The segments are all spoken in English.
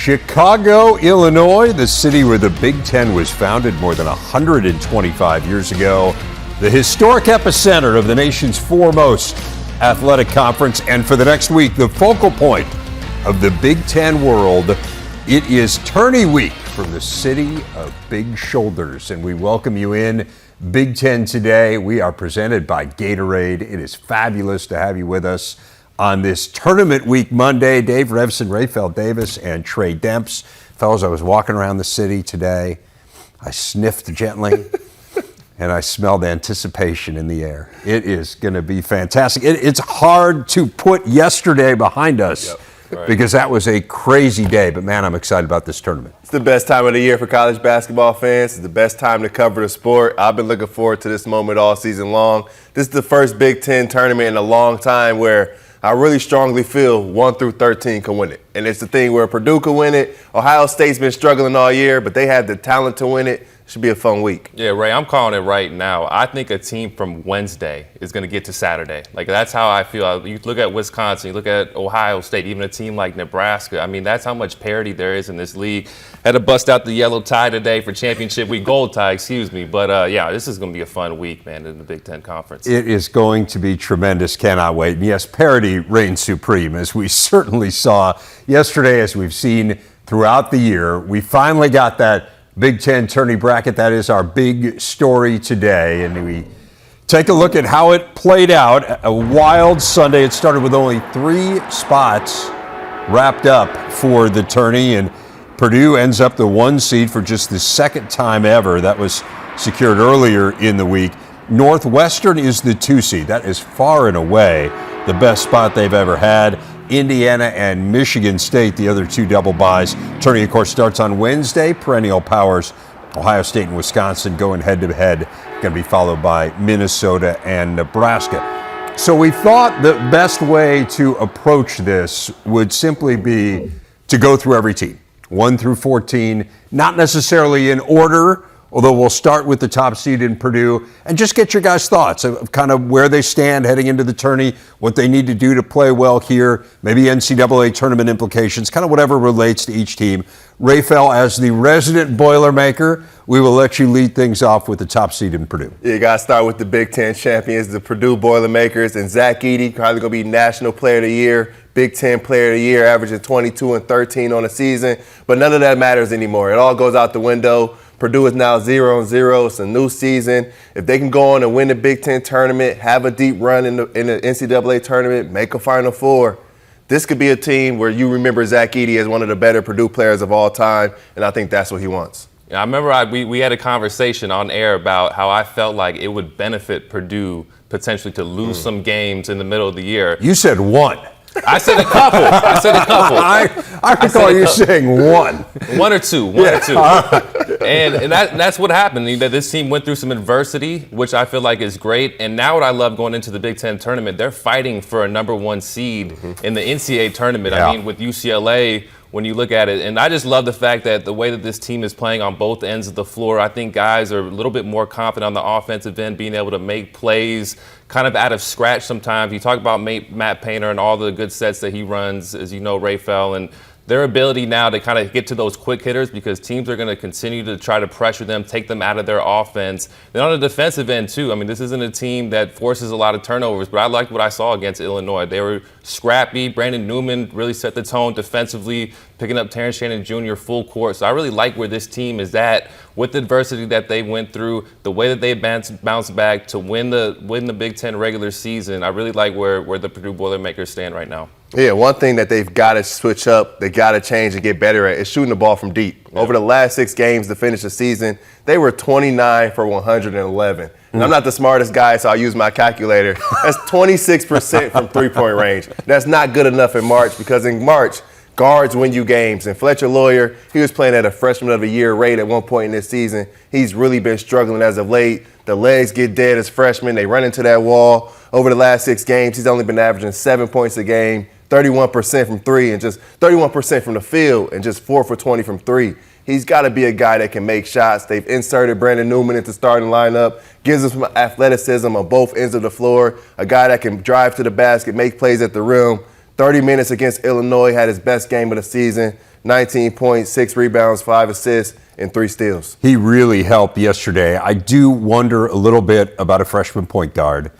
Chicago, Illinois, the city where the Big Ten was founded more than 125 years ago. The historic epicenter of the nation's foremost athletic conference. And for the next week, the focal point of the Big Ten world. It is Tourney Week from the city of big shoulders. And we welcome you in Big Ten today. We are presented by Gatorade. It is fabulous to have you with us on this Tournament Week Monday. Dave Revson, Raphael Davis, and Trey Demps. Fellas, I was walking around the city today. I sniffed gently, and I smelled anticipation in the air. It is going to be fantastic. It's hard to put yesterday behind us. Yep. Right. Because that was a crazy day, but man, I'm excited about this tournament. It's the best time of the year for college basketball fans. It's the best time to cover the sport. I've been looking forward to this moment all season long. This is the first Big Ten tournament in a long time where I really strongly feel 1 through 13 can win it. And it's the thing where Purdue can win it. Ohio State's been struggling all year, but they have the talent to win it. Should be a fun week. Yeah, Ray, I'm calling it right now. I think a team from Wednesday is going to get to Saturday. Like, that's how I feel. You look at Wisconsin, you look at Ohio State, even a team like Nebraska. I mean, that's how much parity there is in this league. Had to bust out the yellow tie today for championship week, gold tie, excuse me. But, yeah, this is going to be a fun week, man, in the Big Ten Conference. It is going to be tremendous. Cannot wait. And, yes, parity reigns supreme, as we certainly saw yesterday, as we've seen throughout the year. We finally got that Big Ten tourney bracket. That is our big story today. And we take a look at how it played out. A wild Sunday. It started with only 3 spots wrapped up for the tourney. And Purdue ends up the 1 seed for just the second time ever. That was secured earlier in the week. Northwestern is the 2 seed. That is far and away the best spot they've ever had. Indiana and Michigan State, the other 2 double byes. Tourney, of course, starts on Wednesday. Perennial powers, Ohio State and Wisconsin, going head-to-head. Going to be followed by Minnesota and Nebraska. So we thought the best way to approach this would simply be to go through every team, 1 through 14, not necessarily in order, although we'll start with the top seed in Purdue, and just get your guys' thoughts of kind of where they stand heading into the tourney, what they need to do to play well here, maybe NCAA tournament implications, kind of whatever relates to each team. Raphael, as the resident Boilermaker, we will let you lead things off with the top seed in Purdue. Yeah, you got to start with the Big Ten champions, the Purdue Boilermakers, and Zach Edey, probably going to be National Player of the Year, Big Ten Player of the Year, averaging 22 and 13 on the season. But none of that matters anymore. It all goes out the window. Purdue is now 0-0. It's a new season. If they can go on and win the Big Ten tournament, have a deep run in the NCAA tournament, make a Final Four, this could be a team where you remember Zach Edey as one of the better Purdue players of all time, and I think that's what he wants. Yeah, I remember we had a conversation on air about how I felt like it would benefit Purdue potentially to lose some games in the middle of the year. You said 1. I said a couple. I recall you saying 1. 1 or 2. And that's what happened. You know, this team went through some adversity, which I feel like is great. And now what I love going into the Big Ten tournament, they're fighting for a number 1 seed in the NCAA tournament. Yeah. I mean, with UCLA, when you look at it. And I just love the fact that the way that this team is playing on both ends of the floor, I think guys are a little bit more confident on the offensive end, being able to make plays kind of out of scratch sometimes. You talk about Matt Painter and all the good sets that he runs, as you know, Raphael, and their ability now to kind of get to those quick hitters, because teams are going to continue to try to pressure them, take them out of their offense. Then on the defensive end, too, I mean, this isn't a team that forces a lot of turnovers, but I liked what I saw against Illinois. They were scrappy. Brandon Newman really set the tone defensively, picking up Terrence Shannon Jr. full court. So I really like where this team is at with the adversity that they went through, the way that they bounced back to win the Big Ten regular season. I really like where the Purdue Boilermakers stand right now. Yeah, one thing that they've got to switch up, they got to change and get better at is shooting the ball from deep. Yeah. Over the last 6 games to finish the season, they were 29 for 111. And I'm not the smartest guy, so I'll use my calculator. That's 26% from three-point range. That's not good enough in March, because in March, guards win you games. And Fletcher Lawyer, he was playing at a freshman of the year rate at one point in this season. He's really been struggling as of late. The legs get dead as freshmen. They run into that wall. Over the last 6 games, he's only been averaging 7 points a game, 31% from 3, and just 31% from the field, and just 4 for 20 from 3. He's got to be a guy that can make shots. They've inserted Brandon Newman into starting lineup, gives him some athleticism on both ends of the floor, a guy that can drive to the basket, make plays at the rim. 30 minutes against Illinois, had his best game of the season. 19 points, 6 rebounds, 5 assists, and 3 steals. He really helped yesterday. I do wonder a little bit about a freshman point guard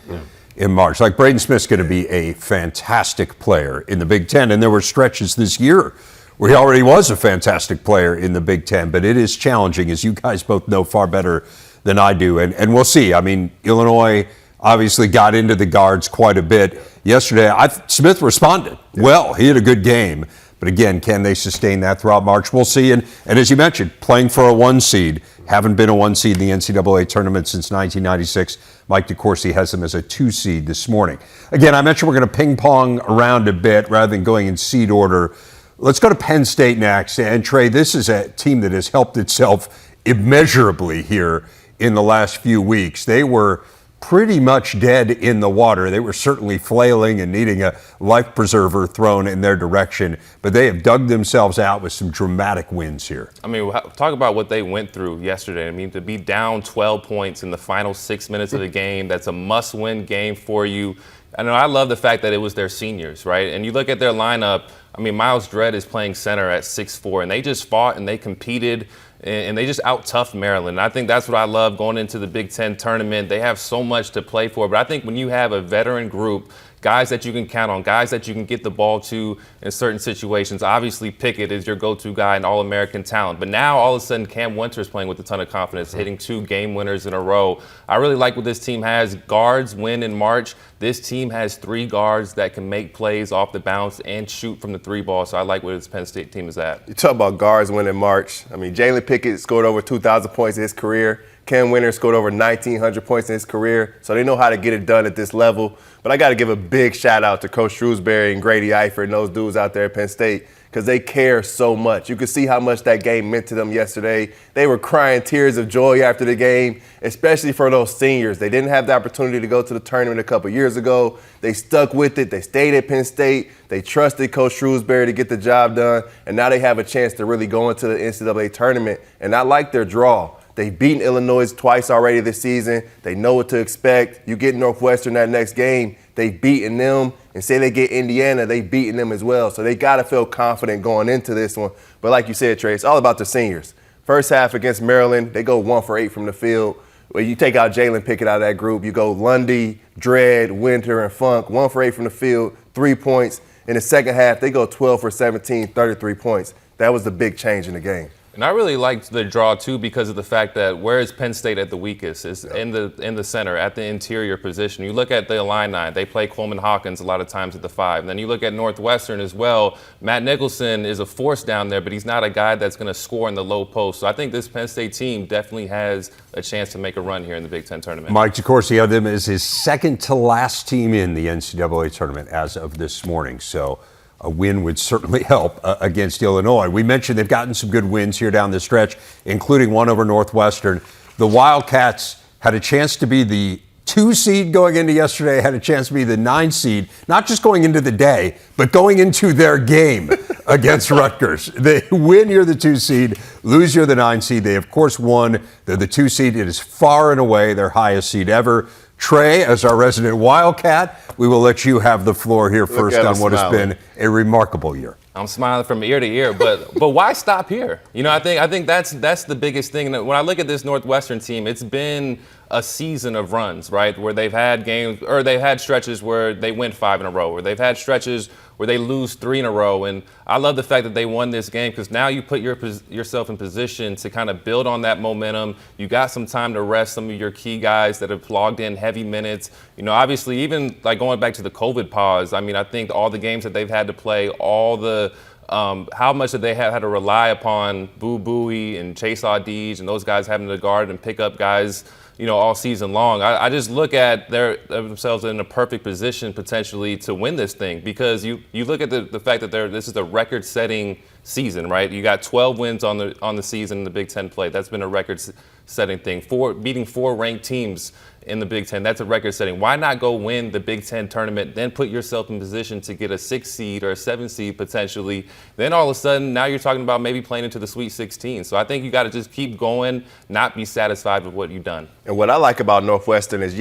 in March. Like, Braden Smith's going to be a fantastic player in the Big Ten, and there were stretches this year where he already was a fantastic player in the Big Ten, but it is challenging, as you guys both know far better than I do, and we'll see. I mean, Illinois obviously got into the guards quite a bit yesterday. Smith responded well. He had a good game. But again, can they sustain that throughout March? We'll see. And as you mentioned, playing for a 1 seed, haven't been a 1 seed in the NCAA tournament since 1996. Mike DeCourcy has them as a 2 seed this morning. Again, I mentioned we're going to ping pong around a bit rather than going in seed order. Let's go to Penn State next. And Trey, this is a team that has helped itself immeasurably here in the last few weeks. They were pretty much dead in the water. They were certainly flailing and needing a life preserver thrown in their direction, but they have dug themselves out with some dramatic wins here. I mean, talk about what they went through yesterday. I mean, to be down 12 points in the final 6 minutes of the game, that's a must-win game for you. I know I love the fact that it was their seniors, right? And you look at their lineup, I mean, Miles Dredd is playing center at 6'4", and they just fought and they competed and they just out-toughed Maryland. And I think that's what I love going into the Big Ten tournament. They have so much to play for, but I think when you have a veteran group, guys that you can count on, guys that you can get the ball to in certain situations. Obviously, Pickett is your go-to guy and All-American talent. But now, all of a sudden, Cam Winters playing with a ton of confidence, hitting 2 game winners in a row. I really like what this team has. Guards win in March. This team has 3 guards that can make plays off the bounce and shoot from the 3 ball. So I like where this Penn State team is at. You talk about guards winning in March. I mean, Jalen Pickett scored over 2,000 points in his career. Cam Winters scored over 1,900 points in his career, so they know how to get it done at this level. But I got to give a big shout-out to Coach Shrewsbury and Grady Eifert and those dudes out there at Penn State because they care so much. You could see how much that game meant to them yesterday. They were crying tears of joy after the game, especially for those seniors. They didn't have the opportunity to go to the tournament a couple years ago. They stuck with it. They stayed at Penn State. They trusted Coach Shrewsbury to get the job done, and now they have a chance to really go into the NCAA tournament. And I like their draw. They've beaten Illinois twice already this season. They know what to expect. You get Northwestern that next game, they've beaten them. And say they get Indiana, they've beaten them as well. So they got to feel confident going into this one. But like you said, Trey, it's all about the seniors. First half against Maryland, they go 1 for 8 from the field. When you take out Jalen Pickett out of that group, you go Lundy, Dredd, Winter, and Funk, 1 for 8 from the field, 3 points. In the second half, they go 12 for 17, 33 points. That was the big change in the game. And I really liked the draw, too, because of the fact that where is Penn State at the weakest? Is in the center, at the interior position. You look at the Illini, they play Coleman Hawkins a lot of times at the 5. And then you look at Northwestern as well. Matt Nicholson is a force down there, but he's not a guy that's going to score in the low post. So I think this Penn State team definitely has a chance to make a run here in the Big Ten tournament. Mike DeCourcy had them as his second to last team in the NCAA tournament as of this morning. So a win would certainly help against Illinois. We mentioned they've gotten some good wins here down the stretch, including one over Northwestern. The Wildcats had a chance to be the 2 seed going into yesterday, had a chance to be the 9 seed, not just going into the day, but going into their game against Rutgers. They win, you're the 2 seed, lose, you're the 9 seed. They, of course, won. They're the 2 seed. It is far and away their highest seed ever. Trey, as our resident Wildcat, we will let you have the floor here first on what has been a remarkable year. I'm smiling from ear to ear, but why stop here? You know, I think that's the biggest thing. When I look at this Northwestern team, it's been a season of runs, right, where they've had games or they've had stretches where they win 5 in a row, or they've had stretches where they lose 3 in a row. And I love the fact that they won this game because now you put yourself in position to kind of build on that momentum. You got some time to rest some of your key guys that have logged in heavy minutes. You know, obviously, even like going back to the COVID pause, I mean, I think all the games that they've had to play, all the how much that they have had to rely upon Boo Buie and Chase Audige and those guys having to guard and pick up guys, you know, all season long. I just look at themselves in a perfect position potentially to win this thing because you look at the fact that this is a record-setting season, right? You got 12 wins on the season in the Big Ten play. That's been a record-setting thing. Beating 4 ranked teams in the Big Ten, that's a record-setting. Why not go win the Big Ten tournament, then put yourself in position to get a 6 seed or a 7 seed potentially? Then all of a sudden, now you're talking about maybe playing into the Sweet 16. So I think you got to just keep going, not be satisfied with what you've done. And what I like about Northwestern is,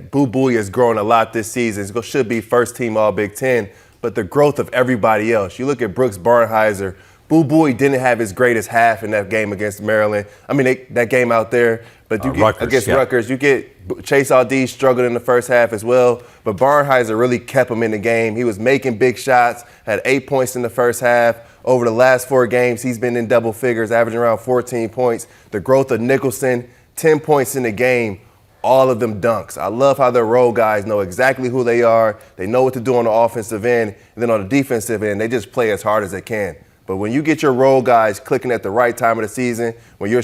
Boo Buie has grown a lot this season. Should be first team All Big Ten, but the growth of everybody else. You look at Brooks Barnheiser, Boo Buie didn't have his greatest half in that game against Maryland. I mean, that game out there. But you get Rutgers, against yeah. Rutgers, you get Chase Aldee struggled in the first half as well. But Barnheiser really kept him in the game. He was making big shots, had 8 points in the first half. Over the last 4 games, he's been in double figures, averaging around 14 points. The growth of Nicholson, 10 points in the game, all of them dunks. I love how their role guys know exactly who they are. They know what to do on the offensive end. And then on the defensive end, they just play as hard as they can. But when you get your role guys clicking at the right time of the season, when your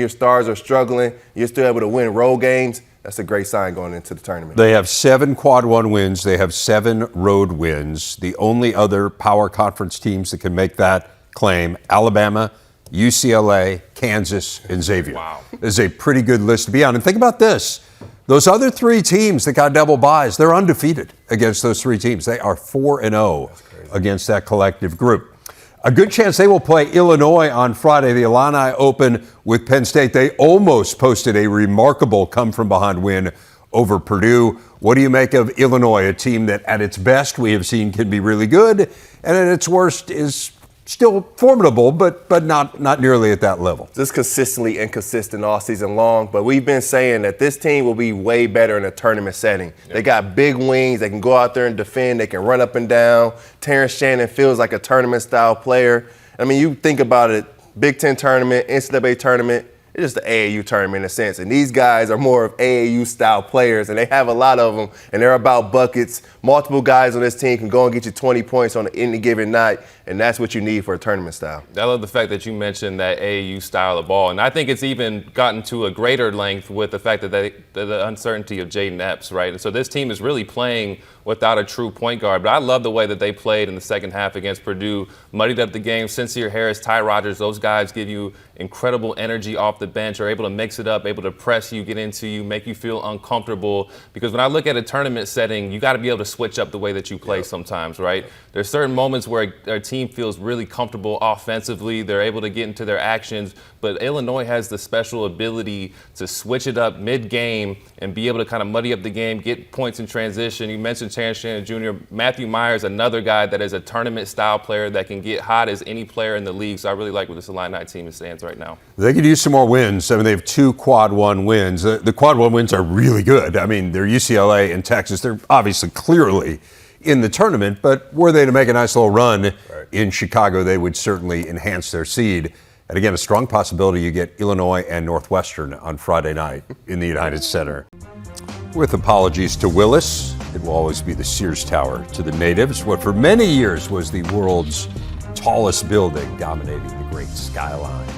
stars are struggling, you're still able to win role games, that's a great sign going into the tournament. They have 7 quad 1 wins. They have 7 road wins. The only other power conference teams that can make that claim, Alabama, UCLA, Kansas, and Xavier. Wow. This is a pretty good list to be on. And think about this. Those other 3 teams that got double byes, they're undefeated against those 3 teams. They are 4-0 against that collective group. A good chance they will play Illinois on Friday. The Illini open with Penn State. They almost posted a remarkable come-from-behind win over Purdue. What do you make of Illinois, a team that at its best we have seen can be really good, and at its worst is still formidable, but not nearly at that level? Just consistently inconsistent all season long, but we've been saying that this team will be way better in a tournament setting. Yep. They got big wings. They can go out there and defend. They can run up and down. Terrence Shannon feels like a tournament-style player. I mean, you think about it, Big Ten tournament, NCAA tournament, it's just the AAU tournament in a sense. And these guys are more of AAU-style players, and they have a lot of them, and they're about buckets. Multiple guys on this team can go and get you 20 points on any given night, and that's what you need for a tournament style. I love the fact that you mentioned that AAU style of ball, and I think it's even gotten to a greater length with the fact that the uncertainty of Jaden Epps, right? And so this team is really playing without a true point guard. But I love the way that they played in the second half against Purdue, muddied up the game. Sincere Harris, Ty Rogers, those guys give you incredible energy off the bench, are able to mix it up, able to press you, get into you, make you feel uncomfortable. Because when I look at a tournament setting, you got to be able to switch up the way that you play sometimes, right? There's certain moments where a team feels really comfortable offensively. They're able to get into their actions. But Illinois has the special ability to switch it up mid-game and be able to kind of muddy up the game, get points in transition. You mentioned Terrence Shannon Jr. Matthew Myers, another guy that is a tournament-style player that can get hot as any player in the league. So I really like where this Illini team stands right now. They could use some more wins. I mean, they have 2 quad 1 wins. The quad 1 wins are really good. I mean, they're UCLA and Texas. They're obviously clearly in the tournament, but were they to make a nice little run in Chicago, they would certainly enhance their seed. And again, a strong possibility you get Illinois and Northwestern on Friday night in the United Center. With apologies to Willis, it will always be the Sears Tower to the natives. What for many years was the world's tallest building, dominating the great skyline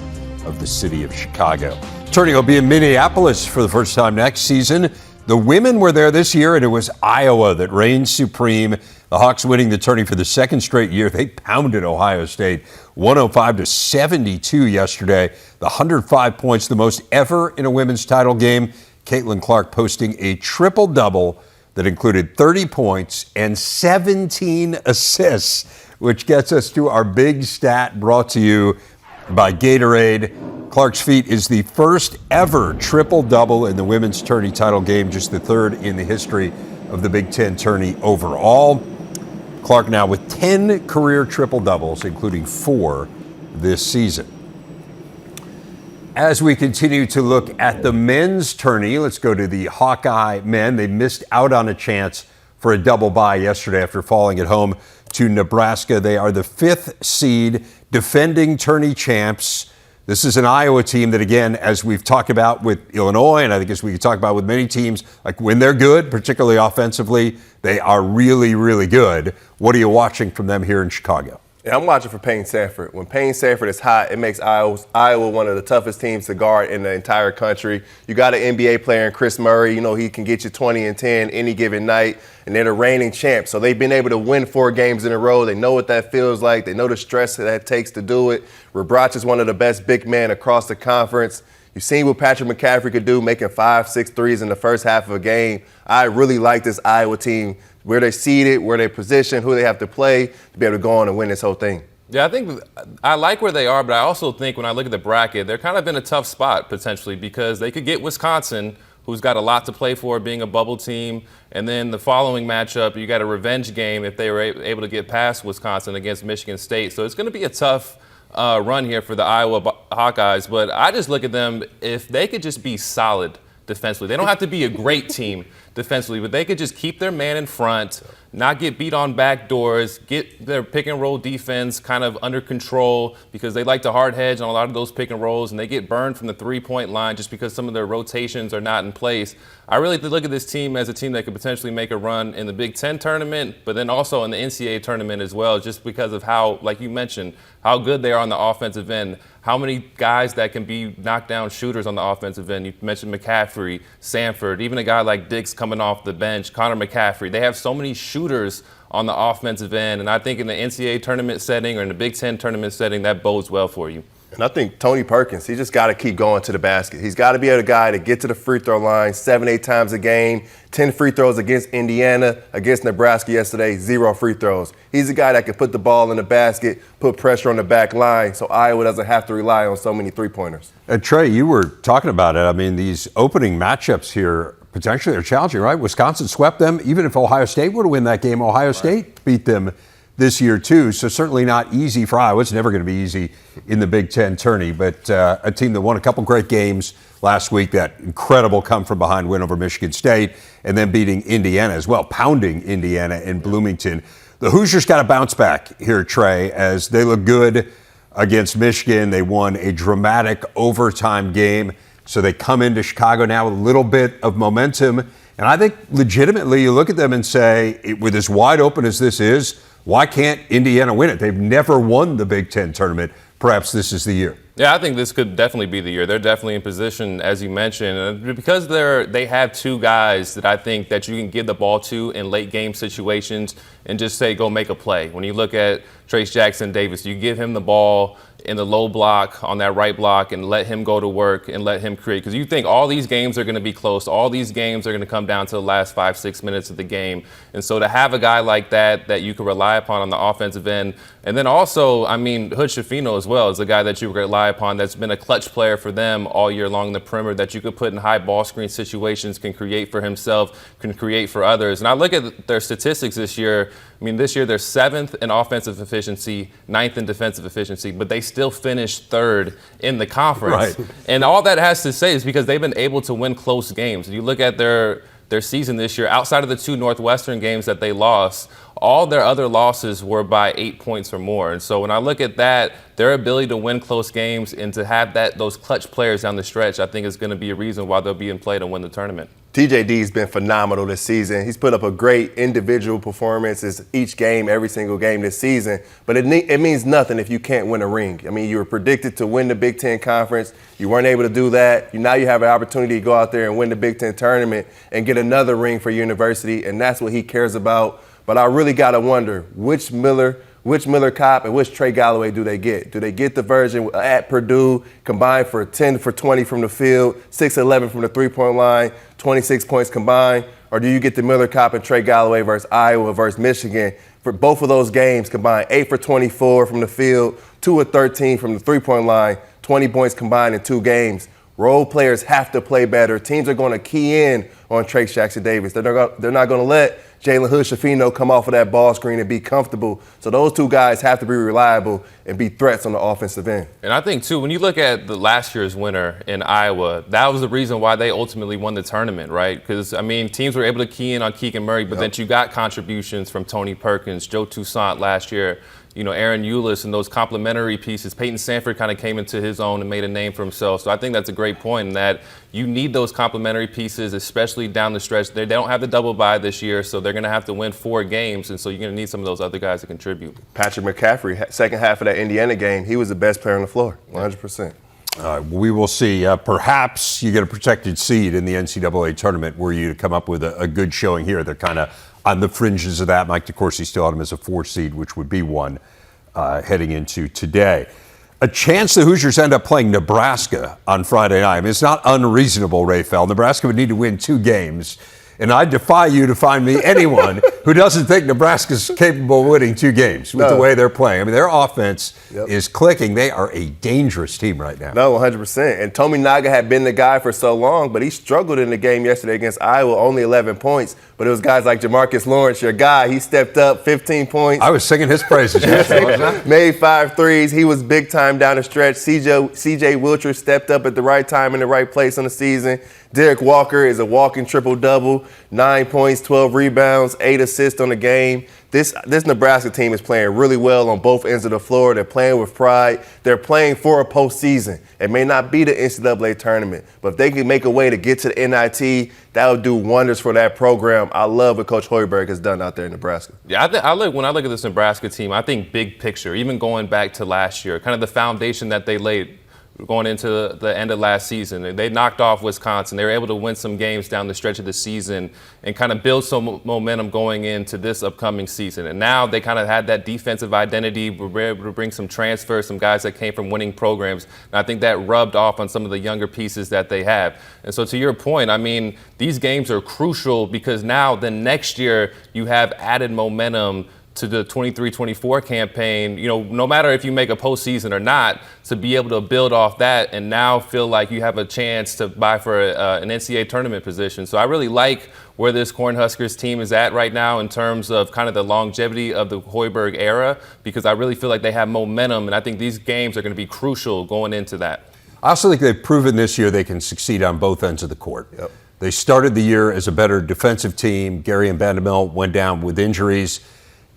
of the city of Chicago. Tourney will be in Minneapolis for the first time next season. The women were there this year, and it was Iowa that reigned supreme. The Hawks winning the tourney for the second straight year. They pounded Ohio State 105-72 yesterday. The 105 points, the most ever in a women's title game. Caitlin Clark posting a triple-double that included 30 points and 17 assists, which gets us to our big stat brought to you by Gatorade. Clark's feat is the first ever triple-double in the women's tourney title game, just the third in the history of the Big Ten tourney overall. Clark now with 10 career triple-doubles, including 4 this season. As we continue to look at the men's tourney, let's go to the Hawkeye men. They missed out on a chance for a double bye yesterday after falling at home to Nebraska. They are the 5th seed, defending tourney champs. This is an Iowa team that, again, as we've talked about with Illinois, and I think as we can talk about with many teams, like when they're good, particularly offensively, they are really, really good. What are you watching from them here in Chicago? Yeah, I'm watching for Payne Sanford. When Payne Sanford is hot, it makes Iowa one of the toughest teams to guard in the entire country. You got an NBA player in Chris Murray. You know, he can get you 20 and 10 any given night, and they're the reigning champs. So they've been able to win 4 games in a row. They know what that feels like. They know the stress that it takes to do it. Rebrach is one of the best big men across the conference. You've seen what Patrick McCaffrey could do, making 5, 6 threes in the first half of a game. I really like this Iowa team, where they're seated, where they're positioned, who they have to play to be able to go on and win this whole thing. Yeah, I think I like where they are, but I also think when I look at the bracket, they're kind of in a tough spot potentially because they could get Wisconsin, who's got a lot to play for, being a bubble team, and then the following matchup, you got a revenge game if they were able to get past Wisconsin against Michigan State. So it's going to be a tough run here for the Iowa Hawkeyes, but I just look at them, if they could just be solid defensively. They don't have to be a great team defensively, but they could just keep their man in front, not get beat on back doors, get their pick and roll defense kind of under control, because they like to hard hedge on a lot of those pick and rolls, and they get burned from the 3-point line just because some of their rotations are not in place. I really look at this team as a team that could potentially make a run in the Big Ten tournament, but then also in the NCAA tournament as well, just because of how, like you mentioned, how good they are on the offensive end, how many guys that can be knockdown shooters on the offensive end. You mentioned McCaffrey, Sanford, even a guy like Diggs coming off the bench, Connor McCaffrey. They have so many shooters on the offensive end, and I think in the NCAA tournament setting or in the Big Ten tournament setting, that bodes well for you. And I think Tony Perkins, he just got to keep going to the basket. He's got to be a guy to get to the free throw line 7-8 times a game, 10 free throws against Indiana, against Nebraska yesterday, 0 free throws. He's a guy that can put the ball in the basket, put pressure on the back line, so Iowa doesn't have to rely on so many three-pointers. Trey, you were talking about it. I mean, these opening matchups here potentially are challenging, right? Wisconsin swept them. Even if Ohio State were to win that game, Ohio State beat them this year too, so certainly not easy for Iowa. It's never going to be easy in the Big Ten tourney, but a team that won a couple great games last week, that incredible come-from-behind win over Michigan State, and then beating Indiana as well, pounding Indiana in Bloomington. The Hoosiers got to bounce back here, Trey, as they look good against Michigan. They won a dramatic overtime game, so they come into Chicago now with a little bit of momentum, and I think legitimately you look at them and say, with as wide open as this is, why can't Indiana win it? They've never won the Big Ten tournament. Perhaps this is the year. Yeah, I think this could definitely be the year. They're definitely in position, as you mentioned, because they have two guys that I think that you can give the ball to in late game situations and just say, go make a play. When you look at Trace Jackson Davis, you give him the ball in the low block, on that right block, and let him go to work and let him create. Because you think all these games are going to be close. All these games are going to come down to the last 5-6 minutes of the game. And so to have a guy like that you can rely upon on the offensive end, and then also, I mean, Hood Schifino as well is a guy that you rely upon that's been a clutch player for them all year long in the perimeter, that you could put in high ball screen situations, can create for himself, can create for others. And I look at their statistics this year. I mean, this year they're 7th in offensive efficiency, 9th in defensive efficiency, but they still finished 3rd in the conference. Right. And all that has to say is because they've been able to win close games. You look at their season this year, outside of the 2 Northwestern games that they lost, all their other losses were by 8 points or more. And so when I look at that, their ability to win close games and to have those clutch players down the stretch, I think is going to be a reason why they'll be in play to win the tournament. TJD's been phenomenal this season. He's put up a great individual performances each game, every single game this season. But it means nothing if you can't win a ring. I mean, you were predicted to win the Big Ten Conference. You weren't able to do that. Now you have an opportunity to go out there and win the Big Ten tournament and get another ring for your university, and that's what he cares about. But I really got to wonder which Miller Kopp and which Trey Galloway do they get? Do they get the version at Purdue, combined for 10 for 20 from the field, 6-11 from the three-point line, 26 points combined? Or do you get the Miller Kopp and Trey Galloway versus Iowa versus Michigan? For both of those games combined, 8 for 24 from the field, 2 of 13 from the three-point line, 20 points combined in 2 games. Role players have to play better. Teams are going to key in on Trace Jackson Davis. They're not going to let Jalen Hood-Schifino come off of that ball screen and be comfortable. So those two guys have to be reliable and be threats on the offensive end. And I think, too, when you look at the last year's winner in Iowa, that was the reason why they ultimately won the tournament, right? Because, I mean, teams were able to key in on Keegan Murray, but then you got contributions from Tony Perkins, Joe Toussaint last year, Aaron Eulis, and those complementary pieces. Peyton Sanford kind of came into his own and made a name for himself. So I think that's a great point in that you need those complementary pieces, especially down the stretch. They don't have the double bye this year, so they're going to have to win 4 games, and so you're going to need some of those other guys to contribute. Patrick McCaffrey, second half of that Indiana game, he was the best player on the floor, 100%. We will see. Perhaps you get a protected seed in the NCAA tournament where you come up with a good showing here. They're kind of on the fringes of that. Mike DeCourcy still had him as a 4 seed, which would be 1 heading into today. A chance the Hoosiers end up playing Nebraska on Friday night. I mean, it's not unreasonable, Raphael. Nebraska would need to win 2 games And I defy you to find me anyone who doesn't think Nebraska's capable of winning 2 games with the way they're playing. I mean, their offense is clicking. They are a dangerous team right now. No, 100%. And Tominaga had been the guy for so long, but he struggled in the game yesterday against Iowa, only 11 points. But it was guys like Jamarcus Lawrence, your guy. He stepped up, 15 points. I was singing his praises yesterday, wasn't I? Made 5 threes. He was big time down the stretch. CJ Wilcher stepped up at the right time in the right place on the season. Derek Walker is a walking triple-double, 9 points, 12 rebounds, 8 assists on the game. This Nebraska team is playing really well on both ends of the floor. They're playing with pride. They're playing for a postseason. It may not be the NCAA tournament, but if they can make a way to get to the NIT, that would do wonders for that program. I love what Coach Hoiberg has done out there in Nebraska. Yeah, when I look at this Nebraska team, I think big picture, even going back to last year, kind of the foundation that they laid going into the end of last season. They knocked off Wisconsin. They were able to win some games down the stretch of the season and kind of build some momentum going into this upcoming season. And now they kind of had that defensive identity. We were able to bring some transfers, some guys that came from winning programs. And I think that rubbed off on some of the younger pieces that they have. And so to your point, I mean, these games are crucial because now the next year you have added momentum to the 23-24 campaign, you know, no matter if you make a postseason or not, to be able to build off that and now feel like you have a chance to vie for an NCAA tournament position. So I really like where this Cornhuskers team is at right now in terms of kind of the longevity of the Hoiberg era, because I really feel like they have momentum, and I think these games are going to be crucial going into that. I also think they've proven this year they can succeed on both ends of the court. Yep. They started the year as a better defensive team. Gary and Vanderbilt went down with injuries.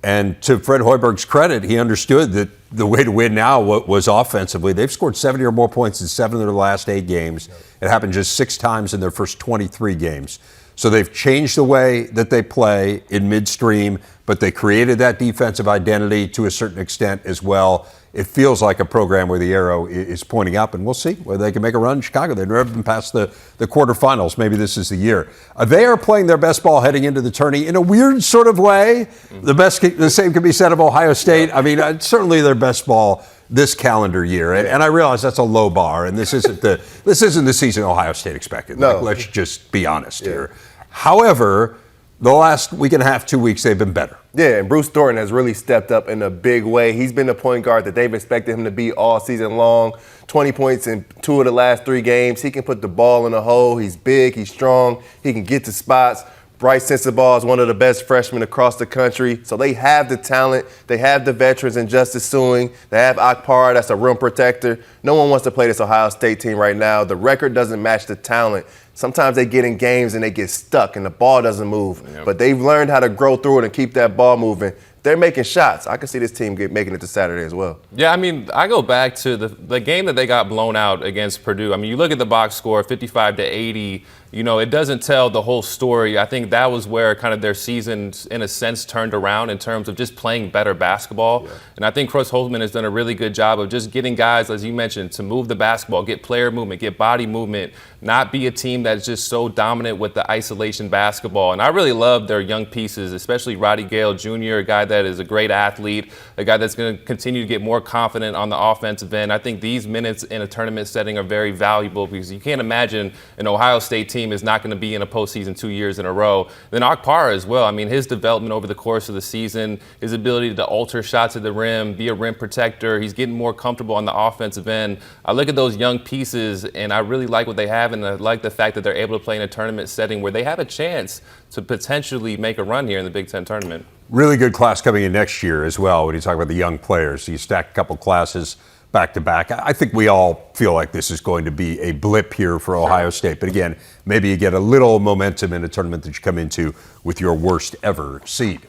And to Fred Hoiberg's credit, he understood that the way to win now was offensively. They've scored 70 or more points in 7 of their last 8 games. It happened just 6 times in their first 23 games. So they've changed the way that they play in midstream, but they created that defensive identity to a certain extent as well. It feels like a program where the arrow is pointing up, and we'll see whether they can make a run in Chicago. They've never been past the quarterfinals. Maybe this is the year. They are playing their best ball heading into the tourney in a weird sort of way. The same can be said of Ohio State. I mean, certainly their best ball this calendar year, and I realize that's a low bar, and this isn't the season Ohio State expected. No. Like, let's just be honest here. However, the last week and a half, 2 weeks, they've been better. Yeah, and Bruce Thornton has really stepped up in a big way. He's been the point guard that they've expected him to be all season long. 20 points in 2 of the last 3 games. He can put the ball in the hole. He's big. He's strong. He can get to spots. Bryce Sensabaugh is one of the best freshmen across the country. So they have the talent. They have the veterans in Justice Suing. They have Akpar, that's a rim protector. No one wants to play this Ohio State team right now. The record doesn't match the talent. Sometimes they get in games and they get stuck and the ball doesn't move. Yep. But they've learned how to grow through it and keep that ball moving. They're making shots. I can see this team making it to Saturday as well. Yeah, I mean, I go back to the game that they got blown out against Purdue. I mean, you look at the box score, 55-80. You know, it doesn't tell the whole story. I think that was where kind of their season, in a sense, turned around in terms of just playing better basketball. Yeah. And I think Chris Holtman has done a really good job of just getting guys, as you mentioned, to move the basketball, get player movement, get body movement, not be a team that's just so dominant with the isolation basketball. And I really love their young pieces, especially Roddy Gale Jr., a guy that is a great athlete, a guy that's going to continue to get more confident on the offensive end. I think these minutes in a tournament setting are very valuable because you can't imagine an Ohio State team is not going to be in a postseason 2 years in a row. Then Akpar as well. I mean, his development over the course of the season, his ability to alter shots at the rim, be a rim protector, he's getting more comfortable on the offensive end. I look at those young pieces, and I really like what they have, and I like the fact that they're able to play in a tournament setting where they have a chance to potentially make a run here in the Big Ten tournament. Really good class coming in next year as well when you talk about the young players. You stack a couple classes back to back. I think we all feel like this is going to be a blip here for Ohio State. But again, maybe you get a little momentum in a tournament that you come into with your worst ever seed.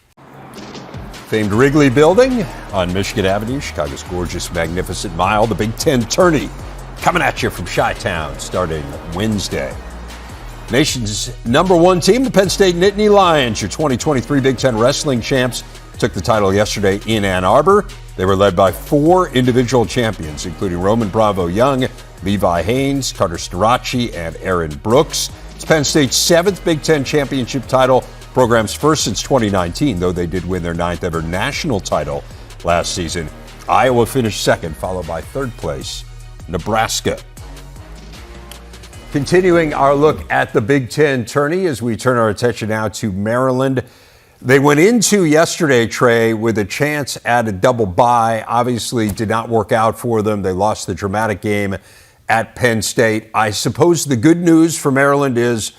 Famed Wrigley Building on Michigan Avenue, Chicago's gorgeous, magnificent mile. The Big Ten tourney coming at you from Chi-Town starting Wednesday. Nation's #1 team, the Penn State Nittany Lions, your 2023 Big Ten wrestling champs, took the title yesterday in Ann Arbor. They were led by 4 individual champions, including Roman Bravo Young, Levi Haynes, Carter Starachi, and Aaron Brooks. It's Penn State's 7th Big Ten championship title, program's first since 2019, though they did win their 9th ever national title last season. Iowa finished second, followed by third place, Nebraska. Continuing our look at the Big Ten tourney as we turn our attention now to Maryland. They went into yesterday, Trey, with a chance at a double bye. Obviously did not work out for them. They lost the dramatic game at Penn State. I suppose the good news for Maryland is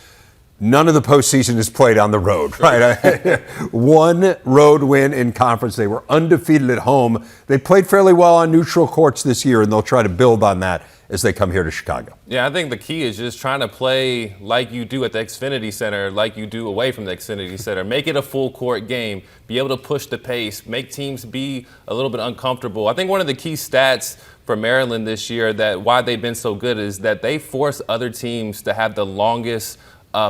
none of the postseason is played on the road, right? One road win in conference. They were undefeated at home. They played fairly well on neutral courts this year, and they'll try to build on that as they come here to Chicago. Yeah, I think the key is just trying to play like you do at the Xfinity Center, like you do away from the Xfinity Center. Make it a full court game, be able to push the pace, make teams be a little bit uncomfortable. I think one of the key stats for Maryland this year, that why they've been so good, is that they force other teams to have the longest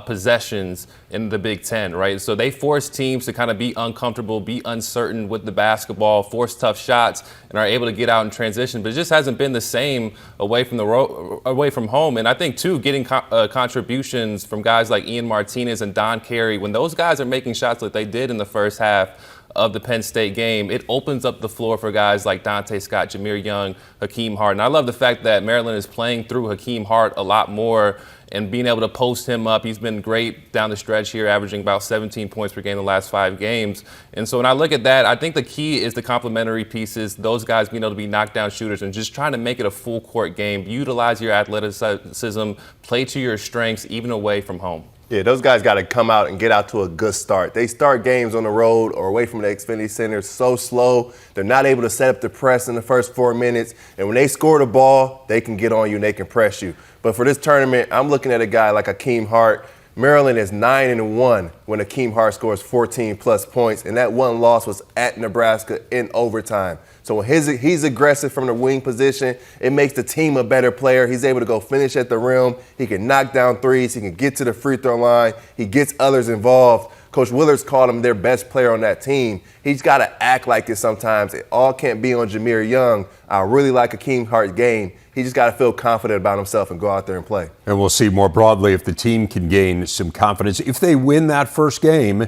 possessions in the Big Ten, right? So they force teams to kind of be uncomfortable, be uncertain with the basketball, force tough shots, and are able to get out in transition. But it just hasn't been the same away from home. And I think too, getting contributions from guys like Ian Martinez and Don Carey, when those guys are making shots like they did in the first half of the Penn State game, it opens up the floor for guys like Dante Scott, Jameer Young, Hakeem Hart. And I love the fact that Maryland is playing through Hakeem Hart a lot more and being able to post him up. He's been great down the stretch here, averaging about 17 points per game the last 5 games. And so when I look at that, I think the key is the complementary pieces, those guys being able to be knockdown shooters and just trying to make it a full court game, utilize your athleticism, play to your strengths, even away from home. Yeah, those guys got to come out and get out to a good start. They start games on the road or away from the Xfinity Center so slow, they're not able to set up the press in the first 4 minutes. And when they score the ball, they can get on you and they can press you. But for this tournament, I'm looking at a guy like Hakeem Hart. Maryland is 9-1 when Hakeem Hart scores 14-plus points, and that one loss was at Nebraska in overtime. So when he's aggressive from the wing position, it makes the team a better player. He's able to go finish at the rim. He can knock down threes. He can get to the free throw line. He gets others involved. Coach Willard's called him their best player on that team. He's got to act like it sometimes. It all can't be on Jameer Young. I really like Hakeem Hart's game. He just got to feel confident about himself and go out there and play. And we'll see more broadly if the team can gain some confidence. If they win that first game,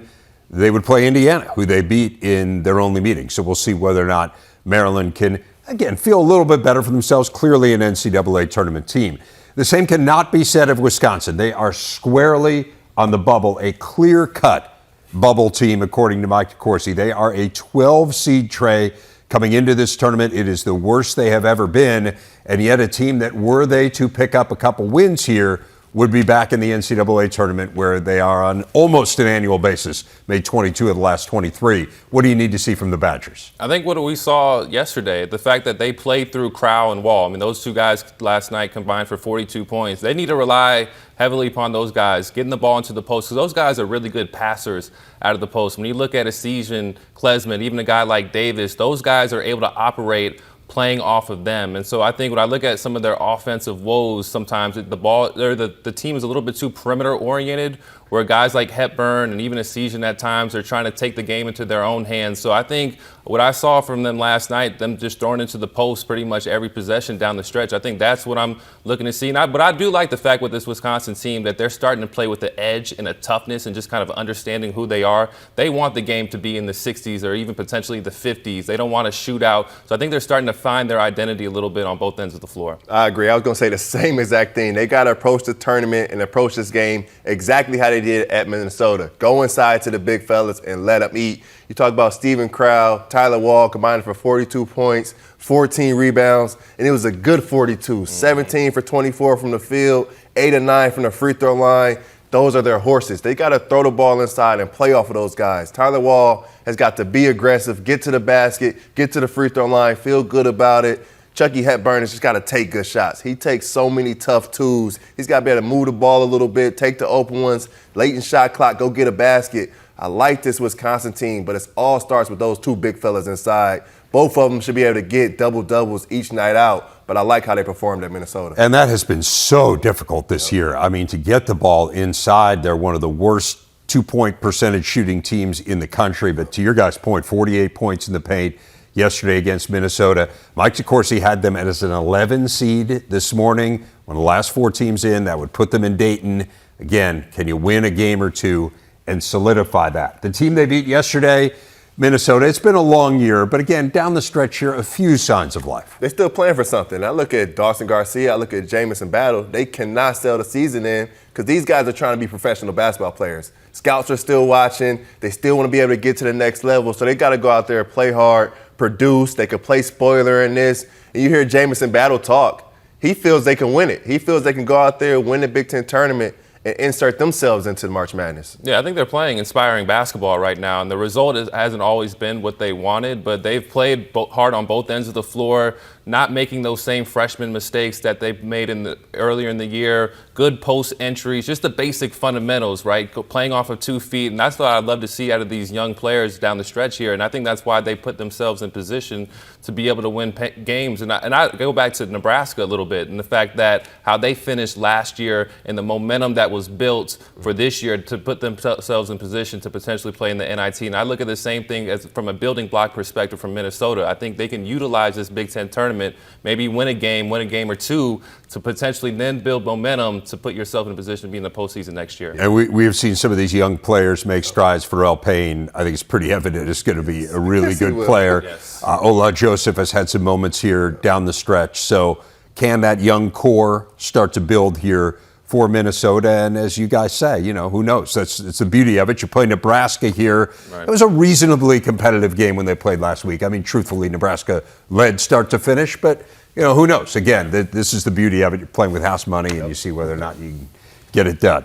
they would play Indiana, who they beat in their only meeting. So we'll see whether or not Maryland can, again, feel a little bit better for themselves. Clearly an NCAA tournament team. The same cannot be said of Wisconsin. They are squarely on the bubble, a clear-cut bubble team, according to Mike DeCourcy. They are a 12-seed, Trey, coming into this tournament. It is the worst they have ever been, and yet a team that, were they to pick up a couple wins here, would be back in the NCAA tournament where they are on almost an annual basis, made 22 of the last 23. What do you need to see from the Badgers? I think what we saw yesterday, the fact that they played through Crowell and Wall. I mean, those two guys last night combined for 42 points. They need to rely heavily upon those guys, getting the ball into the post, because those guys are really good passers out of the post. When you look at Essegian, Klesman, even a guy like Davis, those guys are able to operate playing off of them. And so I think when I look at some of their offensive woes, sometimes the team is a little bit too perimeter oriented, where guys like Hepburn and even Essegian at times are trying to take the game into their own hands. So I think what I saw from them last night, them just throwing into the post pretty much every possession down the stretch, I think that's what I'm looking to see. But I do like the fact with this Wisconsin team that they're starting to play with the edge and a toughness and just kind of understanding who they are. They want the game to be in the 60s or even potentially the 50s. They don't want to shoot out. So I think they're starting to find their identity a little bit on both ends of the floor. I agree. I was going to say the same exact thing. They got to approach the tournament and approach this game exactly how they did at Minnesota. Go inside to the big fellas and let them eat. You talk about Steven Crowell, Tyler Wall combined for 42 points, 14 rebounds, and it was a good 42. 17 for 24 from the field, 8 of 9 from the free throw line. Those are their horses. They got to throw the ball inside and play off of those guys. Tyler Wall has got to be aggressive, get to the basket, get to the free throw line, feel good about it. Chucky Hepburn has just got to take good shots. He takes so many tough twos. He's got to be able to move the ball a little bit, take the open ones, late in shot clock, go get a basket. I like this Wisconsin team, but it all starts with those two big fellas inside. Both of them should be able to get double-doubles each night out, but I like how they performed at Minnesota. And that has been so difficult this year. I mean, to get the ball inside, they're one of the worst two-point percentage shooting teams in the country. But to your guys' point, 48 points in the paint yesterday against Minnesota. Mike DeCourcy had them as an 11 seed this morning. One of the last 4 teams in, that would put them in Dayton. Again, can you win a game or two and solidify that? The team they beat yesterday, Minnesota. It's been a long year, but again, down the stretch here, a few signs of life. They're still playing for something. I look at Dawson Garcia, I look at Jamison Battle. They cannot sell the season in because these guys are trying to be professional basketball players. Scouts are still watching. They still want to be able to get to the next level, so they got to go out there, play hard, produce. They could play spoiler in this. And you hear Jamison Battle talk. He feels they can win it. He feels they can go out there, win the Big Ten tournament, and insert themselves into the March Madness. Yeah, I think they're playing inspiring basketball right now, and the result hasn't always been what they wanted, but they've played hard on both ends of the floor, not making those same freshman mistakes that they made earlier in the year. Good post entries, just the basic fundamentals, right? Playing off of 2 feet, and that's what I'd love to see out of these young players down the stretch here. And I think that's why they put themselves in position to be able to win games. And I go back to Nebraska a little bit, and the fact that how they finished last year and the momentum that was built for this year to put themselves in position to potentially play in the NIT. And I look at the same thing as from a building block perspective from Minnesota. I think they can utilize this Big Ten tournament, maybe win a game or two, to potentially then build momentum to put yourself in a position to be in the postseason next year. And we have seen some of these young players make strides. Pharrell Payne, I think it's pretty evident, is going to be a really good player. Yes. Ola Joseph has had some moments here down the stretch. So can that young core start to build here for Minnesota? And as you guys say, who knows? It's the beauty of it. You play Nebraska here. Right. It was a reasonably competitive game when they played last week. I mean, truthfully, Nebraska led start to finish, but who knows? Again, this is the beauty of it. You're playing with house money, and you see whether or not you can get it done.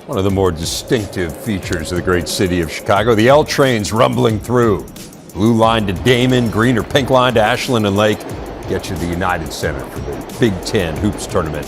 One of the more distinctive features of the great city of Chicago, the L trains rumbling through. Blue line to Damon, green or pink line to Ashland and Lake. Get you to the United Center for the Big Ten Hoops Tournament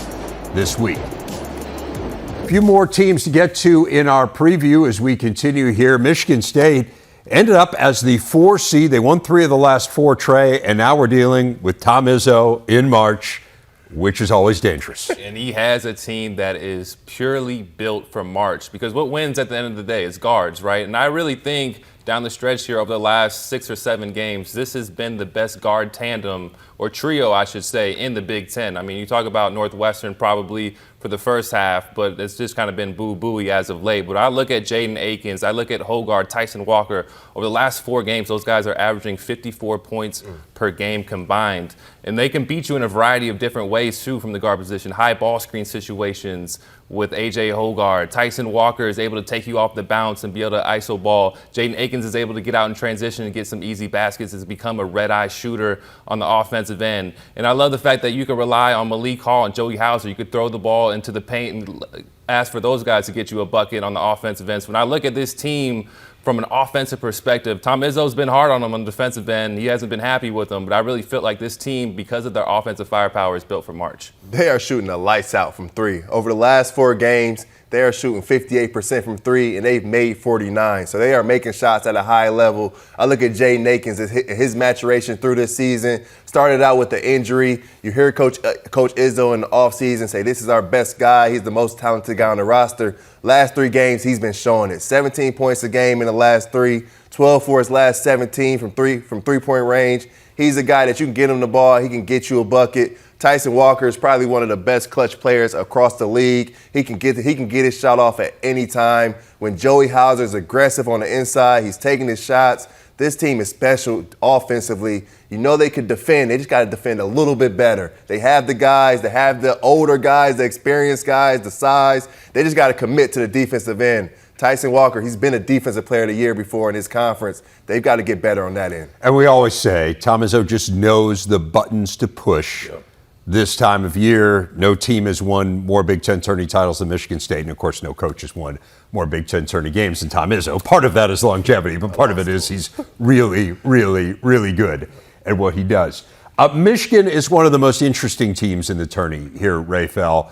this week. A few more teams to get to in our preview as we continue here. Michigan State ended up as the 4 seed. They won 3 of the last 4, Trey, and now we're dealing with Tom Izzo in March, which is always dangerous. And he has a team that is purely built for March, because what wins at the end of the day is guards, right? And I really think down the stretch here over the last 6 or 7 games, this has been the best guard tandem, or trio, I should say, in the Big Ten. I mean, you talk about Northwestern probably for the first half, but it's just kind of been boo-booey as of late. But I look at Jaden Akins, I look at Hogard, Tyson Walker. Over the last 4 games, those guys are averaging 54 points per game combined. And they can beat you in a variety of different ways, too, from the guard position. High ball screen situations with A.J. Hogard. Tyson Walker is able to take you off the bounce and be able to ISO ball. Jaden Akins is able to get out in transition and get some easy baskets. Has become a red-eye shooter on the offensive end. And I love the fact that you can rely on Malik Hall and Joey Hauser. You could throw the ball into the paint and ask for those guys to get you a bucket on the offensive end. So when I look at this team from an offensive perspective, Tom Izzo's been hard on them on the defensive end. He hasn't been happy with them, but I really feel like this team, because of their offensive firepower, is built for March. They are shooting the lights out from 3. Over the last 4 games, they are shooting 58% from 3, and they've made 49. So they are making shots at a high level. I look at Jaden Akins, his maturation through this season. Started out with the injury. You hear Coach Izzo in the offseason say, this is our best guy. He's the most talented guy on the roster. Last 3 games, he's been showing it. 17 points a game in the last 3, 12 for his last 17 from three-point range. He's a guy that you can get him the ball. He can get you a bucket. Tyson Walker is probably one of the best clutch players across the league. He can get his shot off at any time. When Joey Hauser is aggressive on the inside, he's taking his shots. This team is special offensively. You know they can defend. They just got to defend a little bit better. They have the guys. They have the older guys, the experienced guys, the size. They just got to commit to the defensive end. Tyson Walker, he's been a defensive player of the year before in his conference. They've got to get better on that end. And we always say Tom Izzo just knows the buttons to push. Yep. This time of year, no team has won more Big Ten tourney titles than Michigan State. And, of course, no coach has won more Big Ten tourney games than Tom Izzo. Part of that is longevity, but part of it is he's really, really, really good at what he does. Michigan is one of the most interesting teams in the tourney here, Rafael.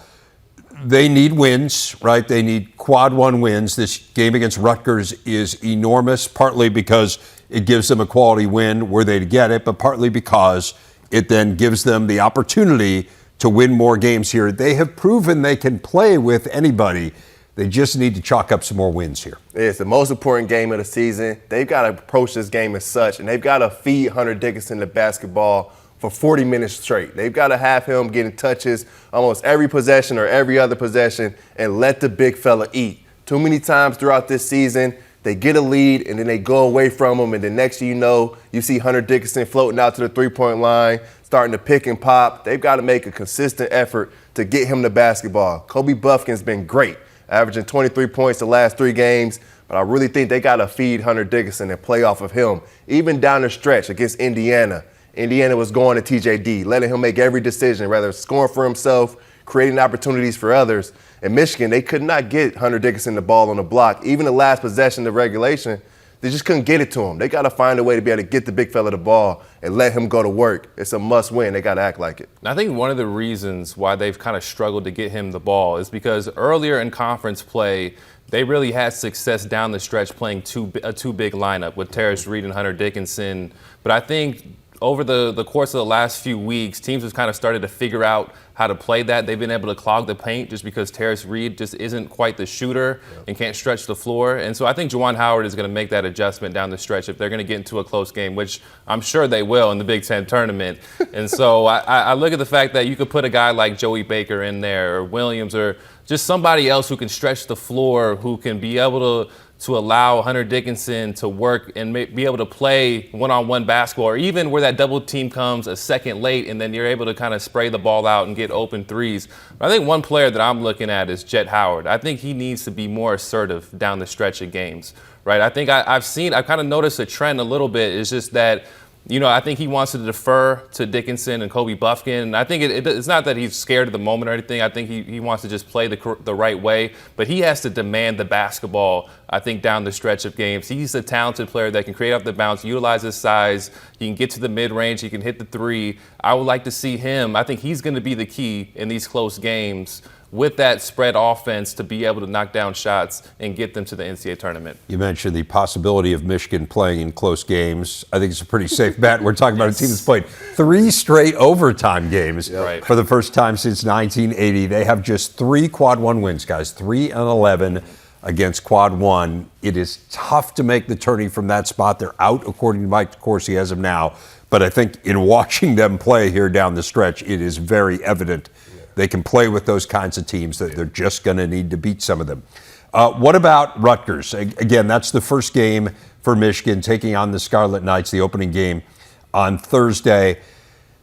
They need wins, right? They need quad 1 wins. This game against Rutgers is enormous, partly because it gives them a quality win were they to get it, but partly because it then gives them the opportunity to win more games here. They have proven they can play with anybody. They just need to chalk up some more wins here. It's the most important game of the season. They've got to approach this game as such, and they've got to feed Hunter Dickinson the basketball for 40 minutes straight. They've got to have him getting touches almost every possession or every other possession and let the big fella eat. Too many times throughout this season, They get a lead, and then they go away from them, and the next thing you know, you see Hunter Dickinson floating out to the three-point line, starting to pick and pop. They've got to make a consistent effort to get him the basketball. Kobe Buffkin's been great, averaging 23 points the last 3 games, but I really think they got to feed Hunter Dickinson and play off of him. Even down the stretch against Indiana, Indiana was going to TJD, letting him make every decision, whether scoring for himself, creating opportunities for others. In Michigan, they could not get Hunter Dickinson the ball on the block. Even the last possession of regulation, they just couldn't get it to him. They got to find a way to be able to get the big fella the ball and let him go to work. It's a must win. They got to act like it. I think one of the reasons why they've kind of struggled to get him the ball is because earlier in conference play, they really had success down the stretch playing a two-big lineup with Terrence Reed and Hunter Dickinson. But I think over the course of the last few weeks, teams have kind of started to figure out how to play that. They've been able to clog the paint just because Terrence Reed just isn't quite the shooter and can't stretch the floor. And so I think Juwan Howard is going to make that adjustment down the stretch if they're going to get into a close game, which I'm sure they will in the Big Ten tournament. And so I look at the fact that you could put a guy like Joey Baker in there or Williams or just somebody else who can stretch the floor, who can be able to allow Hunter Dickinson to work and be able to play one-on-one basketball, or even where that double team comes a second late and then you're able to kind of spray the ball out and get open threes. But I think one player that I'm looking at is Jet Howard. I think he needs to be more assertive down the stretch of games, right? I think I've kind of noticed a trend a little bit. It's just that, I think he wants to defer to Dickinson and Kobe Buffkin. And I think it's not that he's scared of the moment or anything. I think he wants to just play the right way. But he has to demand the basketball, I think, down the stretch of games. He's a talented player that can create off the bounce, utilize his size. He can get to the mid-range. He can hit the three. I would like to see him. I think he's going to be the key in these close games with that spread offense to be able to knock down shots and get them to the NCAA tournament. You mentioned the possibility of Michigan playing in close games. I think it's a pretty safe bet. We're talking about a team that's played 3 straight overtime games for the first time since 1980. They have just 3 quad 1 wins, guys, 3-11 against quad 1. It is tough to make the tourney from that spot. They're out, according to Mike Corsi, as of now. But I think in watching them play here down the stretch, it is very evident they can play with those kinds of teams, that they're just going to need to beat some of them. What about Rutgers? Again, that's the first game for Michigan, taking on the Scarlet Knights, the opening game on Thursday.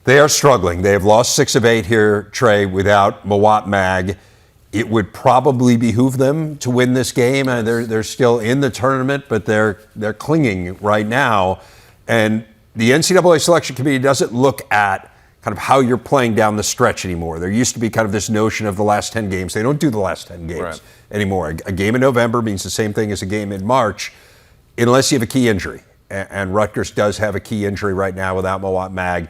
They are struggling. They have lost 6 of 8 here, Trey, without Mawat Mag. It would probably behoove them to win this game. They're still in the tournament, but they're clinging right now. And the NCAA Selection Committee doesn't look at kind of how you're playing down the stretch anymore. There used to be kind of this notion of the last 10 games. They don't do the last 10 games anymore. A game in November means the same thing as a game in March, unless you have a key injury. And Rutgers does have a key injury right now without Mawat Mag.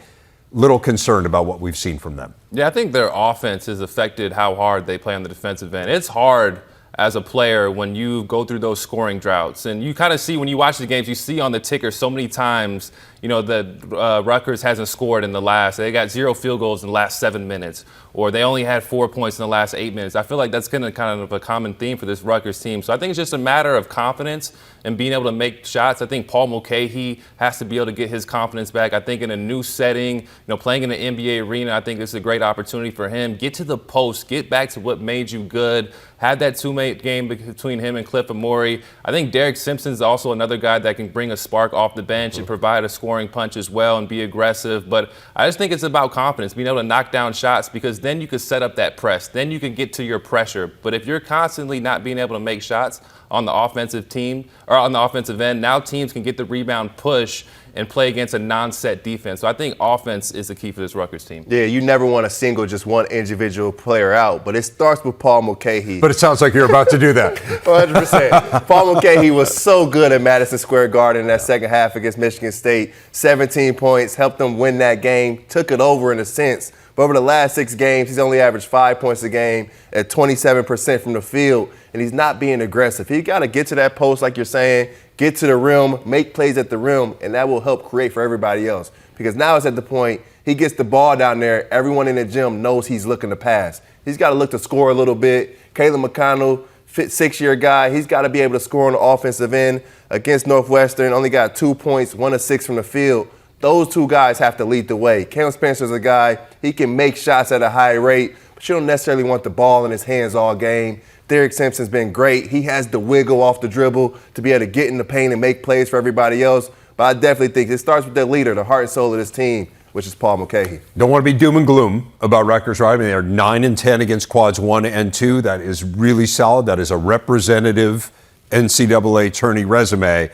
Little concerned about what we've seen from them. Yeah, I think their offense has affected how hard they play on the defensive end. It's hard as a player when you go through those scoring droughts. And you kind of see, when you watch the games, you see on the ticker so many times, that Rutgers hasn't scored they got 0 field goals in the last 7 minutes, or they only had 4 points in the last 8 minutes. I feel like that's kind of a common theme for this Rutgers team. So I think it's just a matter of confidence and being able to make shots. I think Paul Mulcahy has to be able to get his confidence back. I think in a new setting, playing in an NBA arena, I think this is a great opportunity for him. Get to the post, get back to what made you good. Had that two-mate game between him and Cliff Amore. I think Derek Simpson's also another guy that can bring a spark off the bench and provide a scoring punch as well and be aggressive. But I just think it's about confidence, being able to knock down shots, because then you can set up that press. Then you can get to your pressure. But if you're constantly not being able to make shots on the offensive team or on the offensive end, now teams can get the rebound push and play against a non-set defense. So I think offense is the key for this Rutgers team. Yeah, you never want to single just one individual player out, but it starts with Paul Mulcahy. But it sounds like you're about to do that. 100%. Paul Mulcahy was so good at Madison Square Garden in that second half against Michigan State. 17 points, helped them win that game, took it over in a sense. But over the last 6 games, he's only averaged 5 points a game at 27% from the field, and he's not being aggressive. He got to get to that post, like you're saying, get to the rim, make plays at the rim, and that will help create for everybody else. Because now it's at the point he gets the ball down there, everyone in the gym knows he's looking to pass. He's got to look to score a little bit. Caleb McConnell, 6-year guy, he's got to be able to score on the offensive end. Against Northwestern, only got 2 points, 1 of 6 from the field. Those 2 guys have to lead the way. Caleb Spencer's a guy, he can make shots at a high rate, but you don't necessarily want the ball in his hands all game. Derek Simpson's been great. He has the wiggle off the dribble to be able to get in the paint and make plays for everybody else. But I definitely think it starts with their leader, the heart and soul of this team, which is Paul Mulcahy. Don't want to be doom and gloom about Rutgers, right? I mean, they're 9-10 against quads 1 and 2. That is really solid. That is a representative NCAA tourney resume.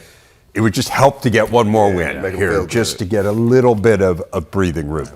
It would just help to get one more win make 'em here, feel just good. to get a little bit of breathing room.